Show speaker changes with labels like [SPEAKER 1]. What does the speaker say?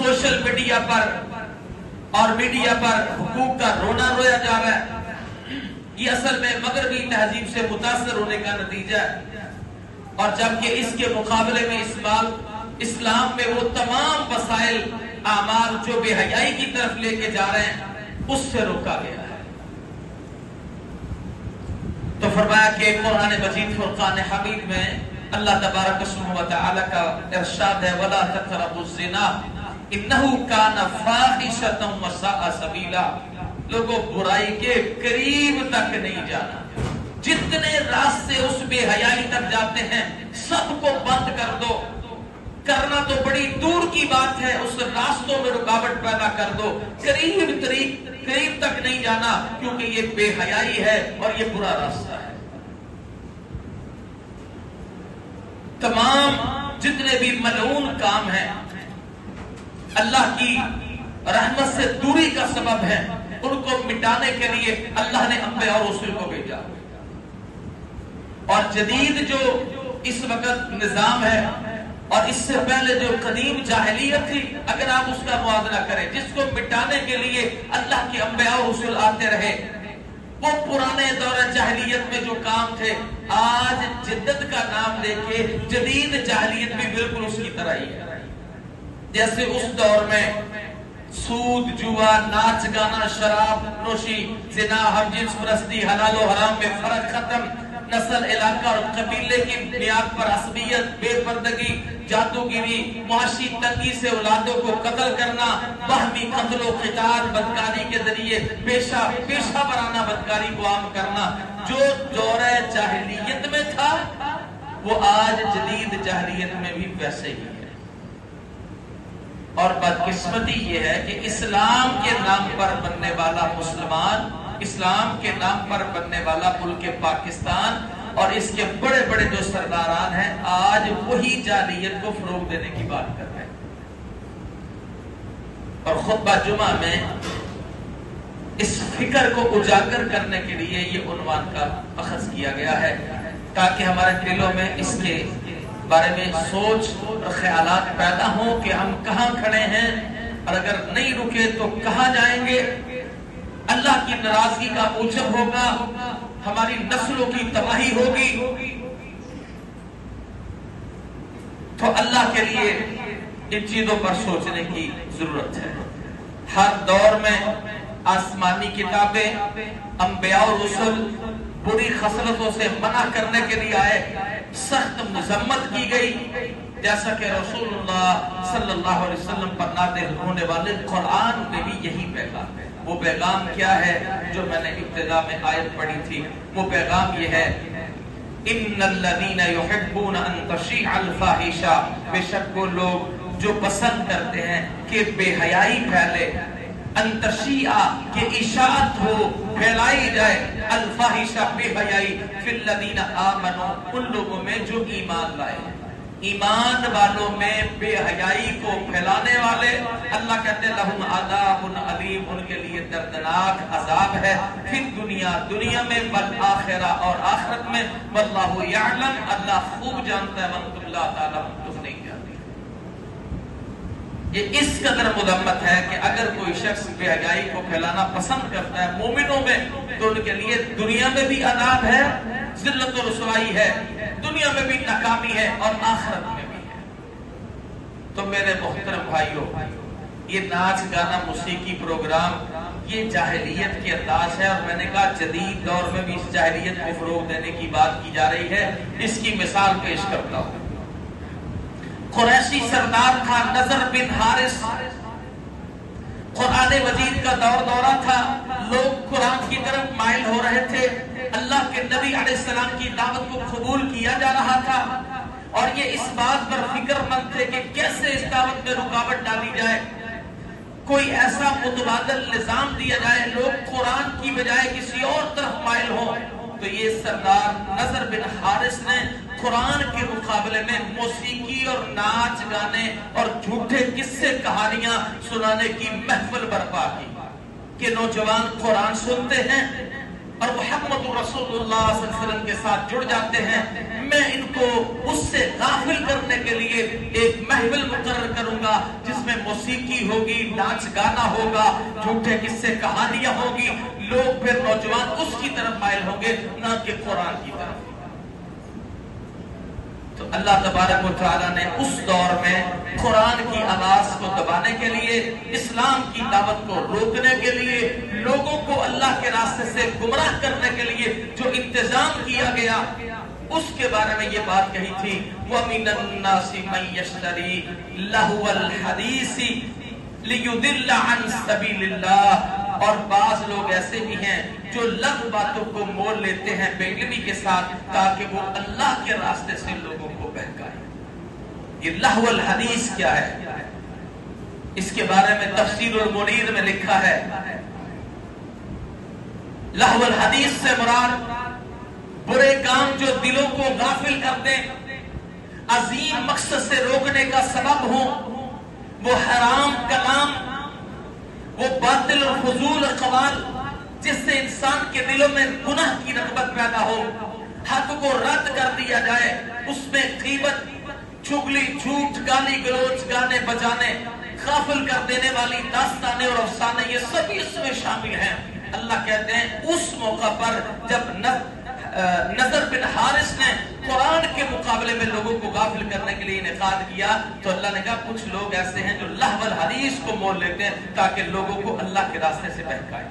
[SPEAKER 1] Social media پر اور media پر حقوق کا رونا رویا جا رہا ہے، یہ اصل میں مغربی تہذیب سے متاثر ہونے کا نتیجہ ہے، اور جبکہ اس کے مقابلے میں اسلام میں وہ تمام وسائل اعمال جو بے حیائی کی طرف لے کے جا رہے ہیں اس سے روکا گیا ہے۔ تو فرمایا کہ قرآن مجید فرقان حمید میں اللہ تبارک و تعالی کا ارشاد ہے وَلَا تَقْرَبُوا الزِّنَا إِنَّهُ كَانَ فَاحِشَةً وَسَاءَ سَبِيلًا، لوگوں برائی کے قریب تک نہیں جانا، جتنے راستے اس بے حیائی تک جاتے ہیں سب کو بند کر دو، کرنا تو بڑی دور کی بات ہے، اس راستوں میں رکاوٹ پیدا کر دو، قریب تک نہیں جانا کیونکہ یہ بے حیائی ہے اور یہ برا راستہ ہے۔ تمام جتنے بھی ملعون کام ہیں اللہ کی رحمت سے دوری کا سبب ہے، ان کو مٹانے کے لیے اللہ نے انبیاء اور رسول کو بھیجا، اور جدید جو اس وقت نظام ہے اور اس سے پہلے جو قدیم جاہلیت تھی، اگر آپ اس کا موازنہ کریں، جس کو مٹانے کے لیے اللہ کے انبیاء اور رسول آتے رہے، وہ پرانے دور جاہلیت میں جو کام تھے آج جدت کا نام لے کے جدید جاہلیت بھی بالکل اس کی طرح ہی ہے۔ جیسے اس دور میں سود، جوا، ناچ گانا، شراب نوشی، زنا، ہم جنس پرستی، حلال و حرام میں فرق ختم، نسل، علاقہ اور قبیلے کی بنیاد پر عصبیت، بے پردگی، جادوگری، معاشی تنگی سے اولادوں کو قتل کرنا، باہمی قتل و قتال، بدکاری کے ذریعے پیشہ ورانہ بدکاری کو عام کرنا، جو دور جاہلیت میں تھا وہ آج جدید جاہلیت میں بھی ویسے ہی ہے۔ اور بدقسمتی یہ ہے کہ اسلام کے نام پر بننے والا مسلمان، اسلام کے نام پر بننے والا ملک پاکستان اور اس کے بڑے بڑے جو سرداران ہیں آج وہی جاہلیت کو فروغ دینے کی بات کر رہے ہیں۔ اور خطبہ جمعہ میں اس فکر کو اجاگر کرنے کے لیے یہ عنوان کا اخذ کیا گیا ہے تاکہ ہمارے دلوں میں اس کے بارے میں سوچ اور خیالات پیدا ہوں کہ ہم کہاں کھڑے ہیں اور اگر نہیں رکے تو کہاں جائیں گے، اللہ کی ناراضگی کا موجب ہوگا، ہماری نسلوں کی تباہی ہوگی۔ تو اللہ کے لیے ان چیزوں پر سوچنے کی ضرورت ہے۔ ہر دور میں آسمانی کتابیں، انبیاء و رسل بری خصلتوں سے منع کرنے کے لیے آئے، سخت مذمت کی گئی، جیسا کہ رسول اللہ صلی اللہ علیہ وسلم پر نازل ہونے والے قرآن میں بھی یہی پیغام ہے۔ وہ پیغام کیا ہے جو میں نے ابتدا میں آیت پڑھی تھی؟ وہ پیغام یہ ہے ان الذین یحبون ان تشیع الفاحشہ، بے شک وہ لوگ جو پسند کرتے ہیں کہ بے حیائی پھیلے، ان تشیع کہ اشاعت ہو، پھیلائی جائے، الفاحشہ بے حیائی، فی الذین آمنوا ان لوگوں میں جو ایمان لائے، ایمان والوں میں بے حیائی کو پھیلانے والے، اللہ کہتے ہیں لہم عذاب علیم، ان کے لیے دردناک عذاب ہے، پھر دنیا میں والآخرہ اور آخرت میں، واللہ یعلم، اللہ خوب جانتا ہے، وانتم لا تعلمون، تم نہیں جانتے۔ یہ اس قدر مذمت ہے کہ اگر کوئی شخص بے حیائی کو پھیلانا پسند کرتا ہے مومنوں میں تو ان کے لیے دنیا میں بھی عذاب ہے، ذلت و رسوائی ہے، دنیا میں بھی ناکامی ہے اور آخرت میں بھی ہے۔ تو میرے محترم بھائیوں، یہ ناچ گانا موسیقی پروگرام یہ جاہلیت کے انداز ہے، اور میں نے کہا جدید دور میں بھی اس جاہلیت کو فروغ دینے کی بات کی جا رہی ہے۔ اس کی مثال پیش کرتا ہوں۔ قریشی سردار تھا نضر بن حارث، قرآن مجید کا دورہ تھا، لوگ قرآن کی طرف مائل ہو رہے تھے، اللہ کے نبی علیہ السلام کی دعوت کو قبول کیا جا رہا تھا، اور یہ اس بات پر فکر مند تھے کہ کیسے اس دعوت میں رکاوٹ ڈالی جائے، کوئی ایسا متبادل نظام دیا جائے لوگ قرآن کی بجائے کسی اور طرف مائل ہوں۔ تو یہ سردار نضر بن حارث نے قرآن کے مقابلے میں موسیقی اور ناچ گانے اور جھوٹے قصے کہانیاں سنانے کی محفل برپا کی کہ نوجوان قرآن سنتے ہیں اور محمد رسول اللہ صلی اللہ علیہ وسلم کے ساتھ جڑ جاتے ہیں، میں ان کو اس سے غافل کرنے کے لیے ایک محفل مقرر کروں گا جس جس میں موسیقی ہوگی، ناچ گانا ہوگا، جھوٹے قصے کہانیاں ہوگی، لوگ پھر نوجوان اس کی طرف مائل ہوں گے نہ کہ قرآن کی طرف۔ تو اللہ تبارک و تعالیٰ نے اس دور میں قرآن کی آواز کو دبانے کے لیے، اسلام کی دعوت کو روکنے کے لیے، لوگوں کو اللہ کے راستے سے گمراہ کرنے کے لیے جو انتظام کیا گیا، اس کے بارے میں یہ بات کہی تھی وَمِنَ النَّاسِ مَن يَشْتَرِي لَهْوَ الْحَدِيثِ لِيُضِلَّ عَن سَبِيلِ اللَّهِ، اور بعض لوگ ایسے بھی ہیں جو لغو باتوں کو مول لیتے ہیں بے علمی کے ساتھ تاکہ وہ اللہ کے راستے سے لوگوں کو بہکائیں۔ یہ لہو الحدیث کیا ہے؟ اس کے بارے میں تفسیر المنیر میں لکھا ہے لہو الحدیث سے مراد برے کام جو دلوں کو غافل کر دیں، عظیم مقصد سے روکنے کا سبب ہوں، وہ حرام کلام، وہ باطل اور فضول اقوال جس سے انسان کے دلوں میں گناہ کی رغبت پیدا ہو، حق کو رد کر دیا جائے، اس میں غیبت، چغلی، جھوٹ، گالی گلوچ، گانے بجانے، غافل کر دینے والی داستانے اور افسانے، یہ سب اس میں شامل ہیں۔ اللہ کہتے ہیں اس موقع پر جب نضر بن حارث نے قرآن کے مقابلے میں لوگوں کو غافل کرنے کے لیے انعقاد کیا تو اللہ نے کہا کچھ لوگ ایسے ہیں جو لہو الحدیث کو مول لیتے ہیں تاکہ لوگوں کو اللہ کے راستے سے بہکائیں۔